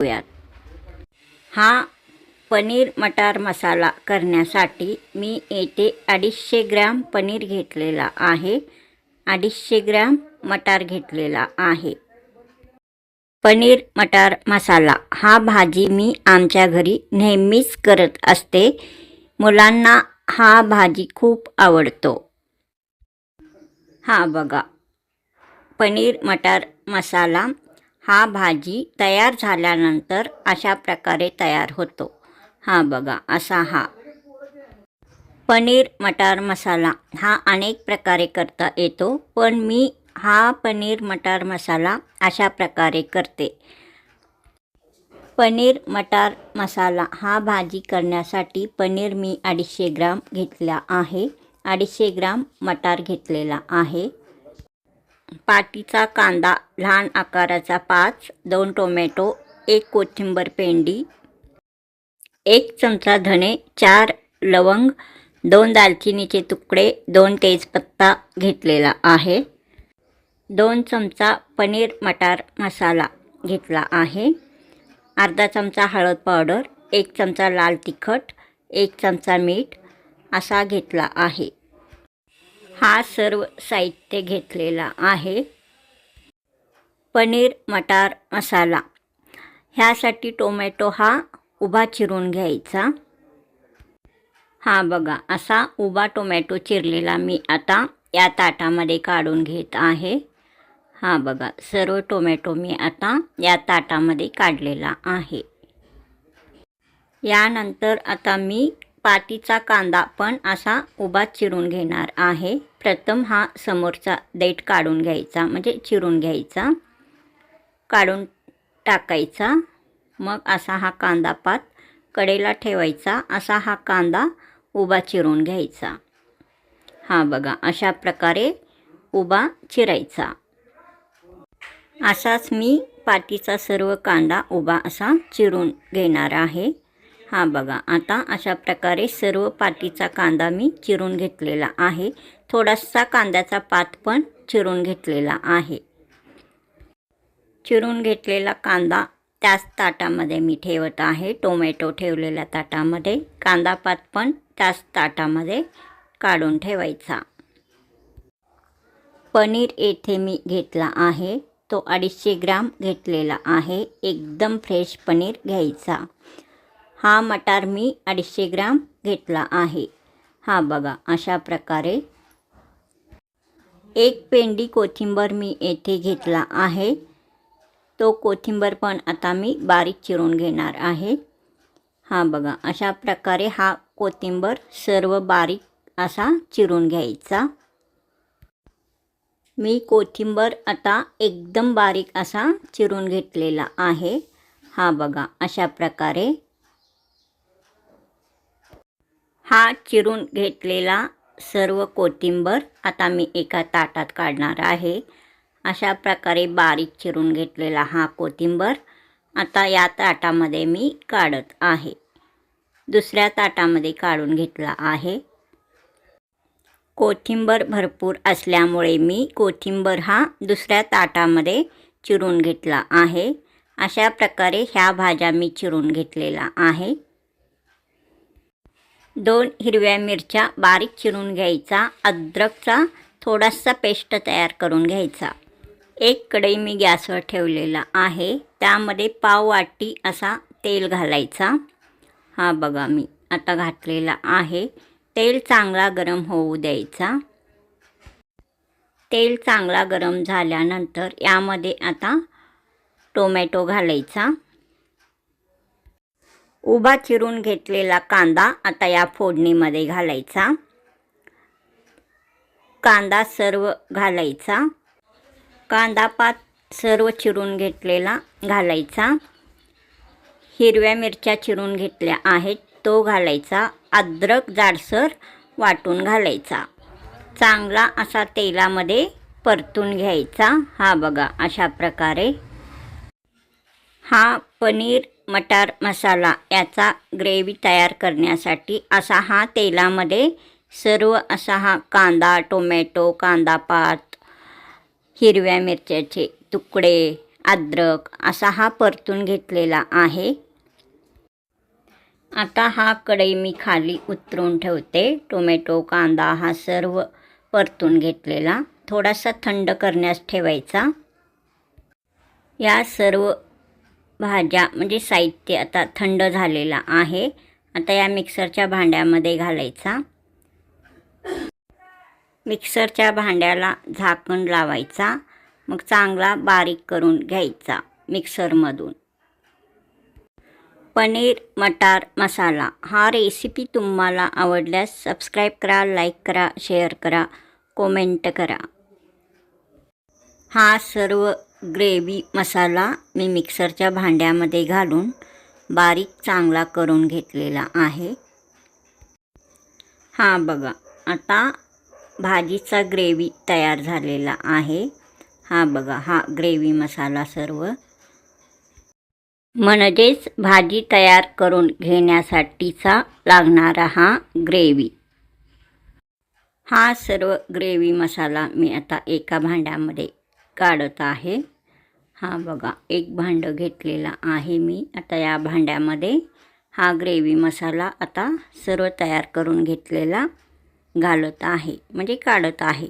हा पनीर मटार मसाला करण्यासाठी मी येथे 250 ग्रॅम पनीर घेतलेला आहे, 250 ग्रॅम मटार घेतलेला आहे. पनीर मटार मसाला हा भाजी मी आमच्या घरी नेहमीच करत असते. मुलांना हा भाजी खूप आवडतो. हा बघा, पनीर मटार मसाला हा भाजी तयार झाल्यानंतर अशा प्रकारे तयार होतो. हा बघा, असा हा पनीर मटार मसाला हा अनेक प्रकारे करता येतो, पण मी हा पनीर मटार मसाला अशा प्रकारे करते. पनीर मटार मसाला हा भाजी करण्यासाठी पनीर मी 250 ग्राम घेतला आहे, 250 ग्राम मटार घेतलेला आहे. पातीचा कांदा लहान आकाराचा 5, 2 टोमॅटो, 1 कोथिंबीर पेंडी, 1 चमचा धणे, 4 लवंग, 2 दालचिनीचे तुकडे, 2 तेजपत्ता घेतलेला आहे. 2 चमचा पनीर मटार मसाला घेतला आहे. अर्धा चमचा हळद पावडर, 1 चमचा लाल तिखट, 1 चमचा मीठ असा घेतला आहे. हा सर्व साहित्य घेतलेला आहे. पनीर मटार मसाला ह्यासाठी टोमॅटो हा उभा चिरून घ्यायचा. हा बघा, असा उभा टोमॅटो चिरलेला मी आता या ताटामध्ये काढून घेत आहे. हा बघा, सर्व टोमॅटो मी आता या ताटामध्ये काढलेला आहे. यानंतर आता मी पातीचा कांदा पण असा उभा चिरून घेणार आहे. प्रथम हा समोरचा देठ काढून घ्यायचा, म्हणजे चिरून घ्यायचा, काढून टाकायचा. मग असा हा कांदा पात कडेला ठेवायचा, असा हा कांदा उभा चिरून घ्यायचा. हा बघा, अशा प्रकारे उभा चिरायचा. असाच मी पातीचा सर्व कांदा उभा असा चिरून घेणार आहे. हा बघा, आता अशा प्रकारे सर्व पातीचा कांदा मी चिरून घेतलेला आहे. थोडासा कांद्याचा पात पण चिरून घेतलेला आहे. चिरून घेतलेला कांदा त्याच ताटामध्ये मी ठेवत आहे. टोमॅटो ठेवलेल्या ताटामध्ये कांदा पात पण त्याच ताटामध्ये काढून ठेवायचा. पनीर येथे मी घेतला आहे, तो 250 ग्रॅम घेतलेला आहे. एकदम फ्रेश पनीर घ्यायचा. हा मटार मी 250 ग्रॅम घेतला आहे. हा बघा, अशा प्रकारे 1 पेंडी कोथिंबीर मी येथे घेतला आहे. तो कोथिंबीर पण आता मी बारीक चिरून घेणार आहे. हा बघा, अशा प्रकारे हा कोथिंबीर सर्व बारीक असा चिरून घ्यायचा. मी कोथिंबीर आता एकदम बारीक असा चिरून घेतलेला आहे. हा बघा, अशा प्रकारे हा चिरून घेतलेला सर्व कोथिंबीर आता मी एका ताटात काढणार आहे. अशा प्रकारे बारीक चिरून घेतलेला हा कोथिंबीर आता या ताटामध्ये मी काढत आहे. दुसऱ्या ताटामध्ये काढून घेतला आहे. कोथिंबीर भरपूर असल्यामुळे मी कोथिंबीर हा दुसऱ्या ताटामध्ये चिरून घेतला आहे. अशा प्रकारे ह्या भाज्या मी चिरून घेतलेला आहे. 2 हिरव्या मिरच्या बारीक चिरून घ्यायचा. अद्रकचा थोडासा पेस्ट तयार करून घ्यायचा. 1 कढई मी गॅसवर ठेवलेला आहे, त्यामध्ये पाव वाटी असा तेल घालायचा. हा बघा, मी आता घातलेला आहे. तेल चांगला गरम होऊ द्यायचा. तेल चांगला गरम झाल्यानंतर यामध्ये आता टोमॅटो घालायचा. उभा चिरून घेतलेला कांदा आता या फोडणीमध्ये घालायचा. कांदा सर्व घालायचा. कांदा पात सर्व चिरून घेतलेला घालायचा. हिरव्या मिरच्या चिरून घेतल्या आहेत तो घालायचा. अद्रक जाडसर वाटून घालायचा. चांगला असा तेलामध्ये परतून घ्यायचा. हा बघा, अशा प्रकारे हा पनीर मटार मसाला याचा ग्रेव्ही तयार करण्यासाठी असा हा तेलामध्ये सर्व असा हा कांदा, टोमॅटो, कांदा पात, हिरव्या मिरच्याचे तुकडे अद्रक असा हा परतून घेतलेला आहे. आता हा कढई मी खाली उतरून ठेवते. टोमॅटो कांदा हा सर्व परतून घेतलेला थोडासा थंड करण्यास ठेवायचा. या सर्व भाज्या म्हणजे साहित्य आता थंड झालेला आहे. आता या मिक्सरच्या भांड्यामध्ये घालायचा. मिक्सरच्या भांड्याला झाकण लावायचा. मग चांगला बारीक करून घ्यायचा मिक्सरमधून. पनीर मटार मसाला हा रेसिपी तुम्हाला आवडल्यास सबस्क्राईब करा, लाईक करा, शेअर करा, कमेंट करा. हा सर्व ग्रेव्ही मसाला मी मिक्सरच्या भांड्यामध्ये घालून बारीक चांगला करून घेतलेला आहे. हा बघा, आता भाजीचा ग्रेव्ही तयार झालेला आहे. हा बघा, हा ग्रेव्ही मसाला सर्व म्हणजेच भाजी तयार करून घेण्यासाठीचा लागणारा हा ग्रेव्ही. हा सर्व ग्रेव्ही मसाला मी आता एका भांड्यामध्ये काढत आहे. हा बघा, एक भांडं घेतलेला आहे मी. आता या भांड्यामध्ये हा ग्रेव्ही मसाला आता सर्व तयार करून घेतलेला घालत आहे म्हणजे काढत आहे.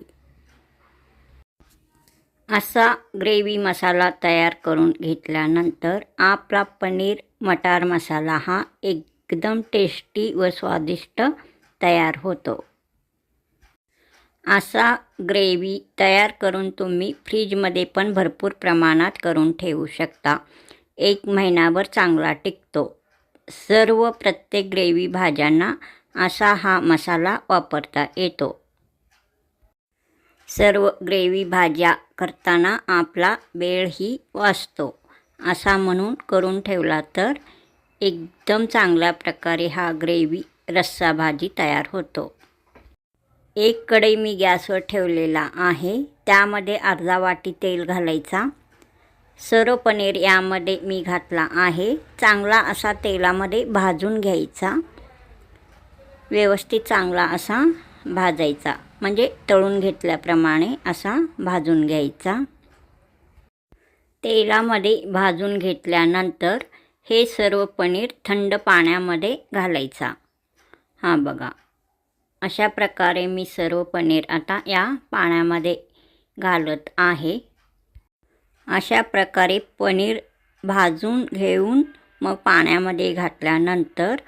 असा ग्रेव्ही मसाला तयार करून घेतल्यानंतर आपला पनीर मटार मसाला हा एकदम टेस्टी व स्वादिष्ट तयार होतो. असा ग्रेव्ही तयार करून तुम्ही फ्रीजमध्ये पण भरपूर प्रमाणात करून ठेवू शकता. 1 महिनाभर चांगला टिकतो. सर्व प्रत्येक ग्रेव्ही भाज्यांना असा हा मसाला वापरता येतो. सर्व ग्रेव्ही भाज्या करताना आपला वेळही वाचतो. असा म्हणून करून ठेवला तर एकदम चांगल्या प्रकारे हा ग्रेव्ही रस्सा भाजी तयार होतो. एक कढई मी गॅसवर ठेवलेला आहे. त्यामध्ये अर्धा वाटी तेल घालायचा. सर्व पनीर यामध्ये मी घातला आहे. चांगला असा तेलामध्ये भाजून घ्यायचा. व्यवस्थित चांगला असा भाजायचा म्हणजे तळून घेतल्याप्रमाणे असा भाजून घ्यायचा. तेलामध्ये भाजून घेतल्यानंतर हे सर्व पनीर थंड पाण्यामध्ये घालायचा. हा बघा, अशा प्रकारे मी सर्व पनीर आता या पाण्यामध्ये घालत आहे. अशा प्रकारे पनीर भाजून घेऊन मग पाण्यामध्ये घातल्यानंतर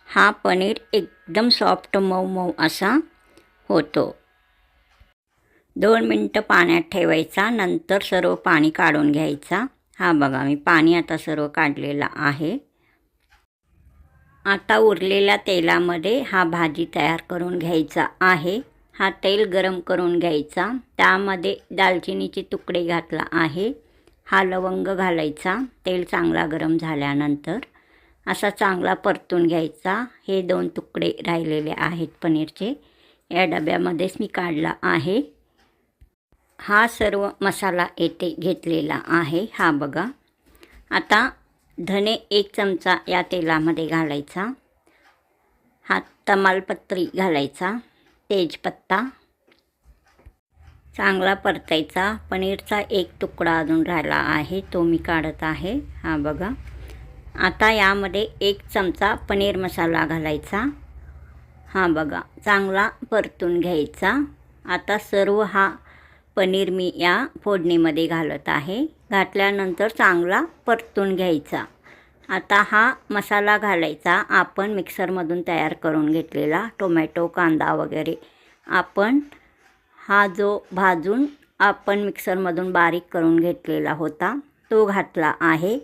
हा पनीर एकदम सॉफ्ट मऊ मऊ असा होतो. 2 मिनटं पाण्यात ठेवायचा. नंतर सर्व पाणी काढून घ्यायचा. हा बघा, मी पाणी आता सर्व काढलेला आहे. आता उरलेल्या तेलामध्ये हा भाजी तयार करून घ्यायचा आहे. हा तेल गरम करून घ्यायचा. त्यामध्ये दालचिनीचे तुकडे घातला आहे. हा लवंग घालायचा. तेल चांगला गरम झाल्यानंतर असा चांगला परतून घ्यायचा. हे 2 तुकडे राहिलेले आहेत पनीरचे, या डब्यामध्येच मी काढला आहे. हा सर्व मसाला येथे घेतलेला आहे. हा बघा, आता धने 1 चमचा या तेलामध्ये घालायचा. हा तमालपत्री घालायचा. तेजपत्ता चांगला परतायचा. पनीरचा 1 तुकडा अजून राहिला आहे, तो मी काढत आहे. हा बघा, आता यामध्ये 1 चमचा पनीर मसाला घालायचा. हा बघा, चांगला परतून घ्यायचा. आता सर्व हा पनीर मी या फोडणीमध्ये घालत आहे. घातल्यानंतर चांगला परतून घ्यायचा. आता हा मसाला घालायचा. आपण मिक्सरमधून तयार करून घेतलेला टोमॅटो कांदा वगैरे आपण हा जो भाजून आपण मिक्सरमधून बारीक करून घेतलेला होता तो घातला आहे.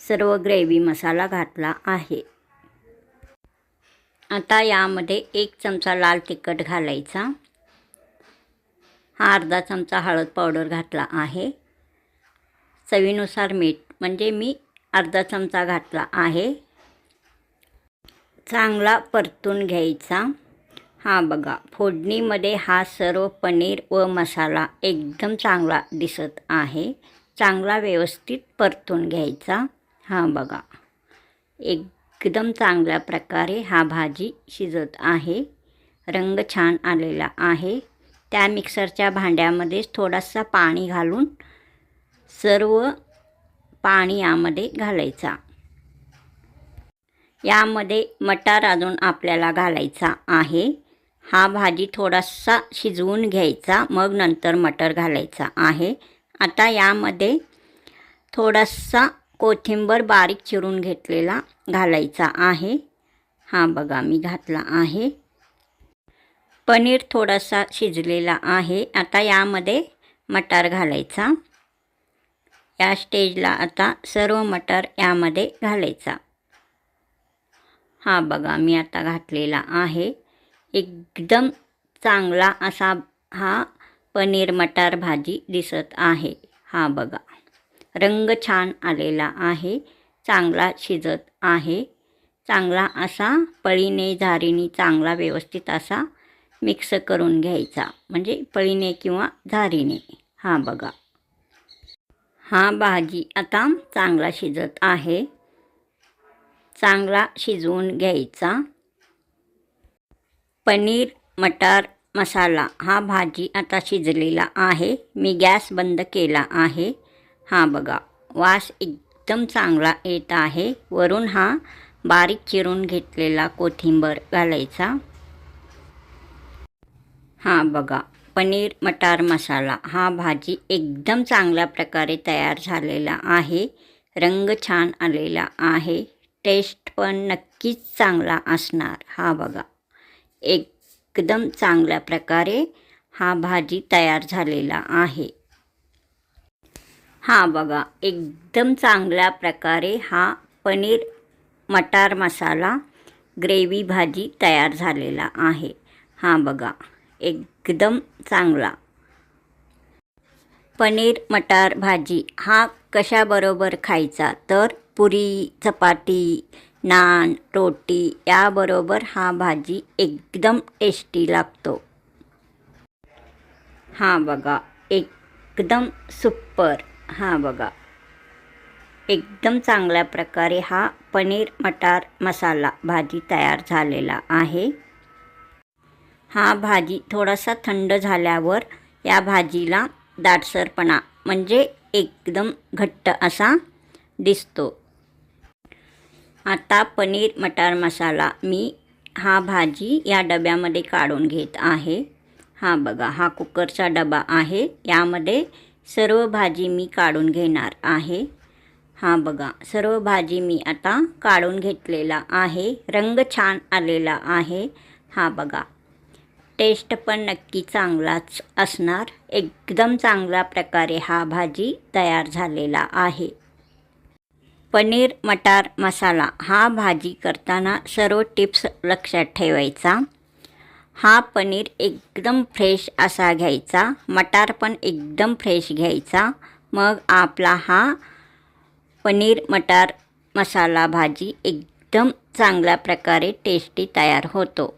सर्व ग्रेव्ही मसाला घातला आहे. आता यामध्ये 1 चमचा लाल तिखट घालायचा. हा अर्धा चमचा हळद पावडर घातला आहे. चवीनुसार मीठ म्हणजे मी अर्धा चमचा घातला आहे. चांगला परतून घ्यायचा. हा बघा, फोडणीमध्ये हा सर्व पनीर व मसाला एकदम चांगला दिसत आहे. चांगला व्यवस्थित परतून घ्यायचा. हा बघा, एकदम चांगल्या प्रकारे हा भाजी शिजत आहे. रंग छान आलेला आहे. त्या मिक्सरच्या भांड्यामध्येच थोडासा पाणी घालून सर्व पाणी यामध्ये घालायचा. यामध्ये मटार अजून आपल्याला घालायचा आहे. हा भाजी थोडासा शिजवून घ्यायचा, मग नंतर मटार घालायचा आहे. आता यामध्ये थोडासा कोथिंबीर बारीक चिरून घेतलेला घालायचा आहे. हा बघा मी घातला आहे. पनीर थोडासा शिजलेला आहे. आता यामध्ये मटार घालायचा. या स्टेजला आता सर्व मटार यामध्ये घालायचा. हा बघा मी आता घातलेला आहे. एकदम चांगला असा हा पनीर मटार भाजी दिसत आहे. हा बघा रंग छान आलेला आहे. चांगला शिजत आहे. चांगला असा पळीने झारीने चांगला व्यवस्थित असा मिक्स करून घ्यायचा, म्हणजे पळीने किंवा झारीने. हा बघा हा भाजी आता चांगला शिजत आहे. चांगला शिजवून घ्यायचा. पनीर मटार मसाला हा भाजी आता शिजलेला आहे. मी गॅस बंद केला आहे. हा बघा वास एकदम चांगला येत आहे. वरून हा बारीक चिरून घेतलेला कोथिंबीर घालायचा. हा बघा पनीर मटार मसाला हा भाजी एकदम चांगल्या प्रकारे तयार झालेला आहे. रंग छान आलेला आहे. टेस्ट पण नक्कीच चांगला असणार. हा बघा एकदम चांगल्या प्रकारे हा भाजी तयार झालेला आहे. हा बघा एकदम चांगल्या प्रकारे हा पनीर मटार मसाला ग्रेव्ही भाजी तयार झालेला आहे. हा बघा एकदम चांगला. पनीर मटार भाजी हा कशाबरोबर खायचा तर पुरी, चपाती, नान, रोटी याबरोबर हा भाजी एकदम टेस्टी लागतो. हा बघा एकदम सुपर. हा बघा एकदम चांगल्या प्रकारे हा पनीर मटार मसाला भाजी तयार झालेला आहे. हा भाजी थोडासा थंड झाल्यावर या भाजीला दाटसरपणा म्हणजे एकदम घट्ट असा दिसतो. आता पनीर मटार मसाला मी हा भाजी या डब्यामध्ये काढून घेत आहे. हा बघा हा कुकरचा डबा आहे. यामध्ये सर्व भाजी मी काढून घेणार आहे. हा बघा सर्व भाजी मी आता काढून घेतलेला आहे. रंग छान आलेला आहे. हा बघा टेस्ट पण नक्की चांगलाच असणार. एकदम चांगल्या प्रकारे हा भाजी तयार झालेला आहे. पनीर मटार मसाला हा भाजी करताना सर्व टिप्स लक्षात ठेवायचा. हा पनीर एकदम फ्रेश असा घ्यायचा. मटार पण एकदम फ्रेश घ्यायचा. मग आपला हा पनीर मटार मसाला भाजी एकदम चांगल्या प्रकारे टेस्टी तयार होतो.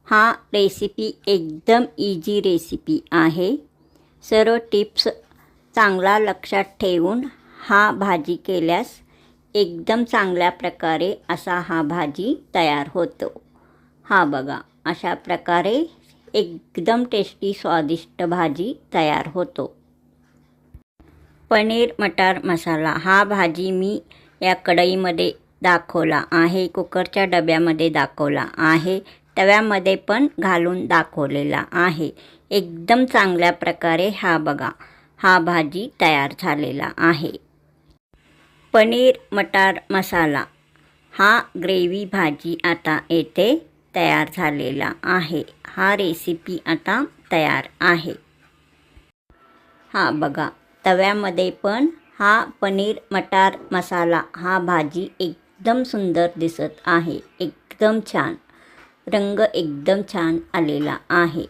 हा रेसिपी एकदम इजी रेसिपी आहे. सर्व टिप्स चांगला लक्षात ठेवून हा भाजी केल्यास एकदम चांगल्या प्रकारे असा हा भाजी तयार होतो. हा बघा अशा प्रकारे एकदम टेस्टी स्वादिष्ट भाजी तयार होतो. पनीर मटार मसाला हा भाजी मी या कढईमध्ये दाखवला आहे. कुकरच्या डब्यामध्ये दाखवला आहे. तव्यामध्ये पण घालून दाखवलेला आहे. एकदम चांगल्या प्रकारे हा बघा हा भाजी तयार झालेला आहे. पनीर मटार मसाला हा ग्रेव्ही भाजी आता येथे तयार झालेला आहे. हा रेसिपी आता तयार आहे. हा बघा तव्यामध्ये पण हा पनीर मटार मसाला हा भाजी एकदम सुंदर दिसत आहे. एकदम छान रंग एकदम छान आलेला आहे.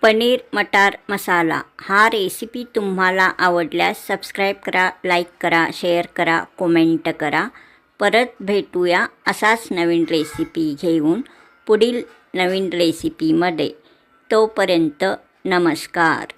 पनीर मटार मसाला हा रेसिपी तुम्हाला आवडल्यास सबस्क्राईब करा, लाईक करा, शेअर करा, कमेंट करा. परत भेटूया असाच नवीन रेसिपी घेऊन पुढील नवीन रेसिपीमध्ये. तोपर्यंत नमस्कार.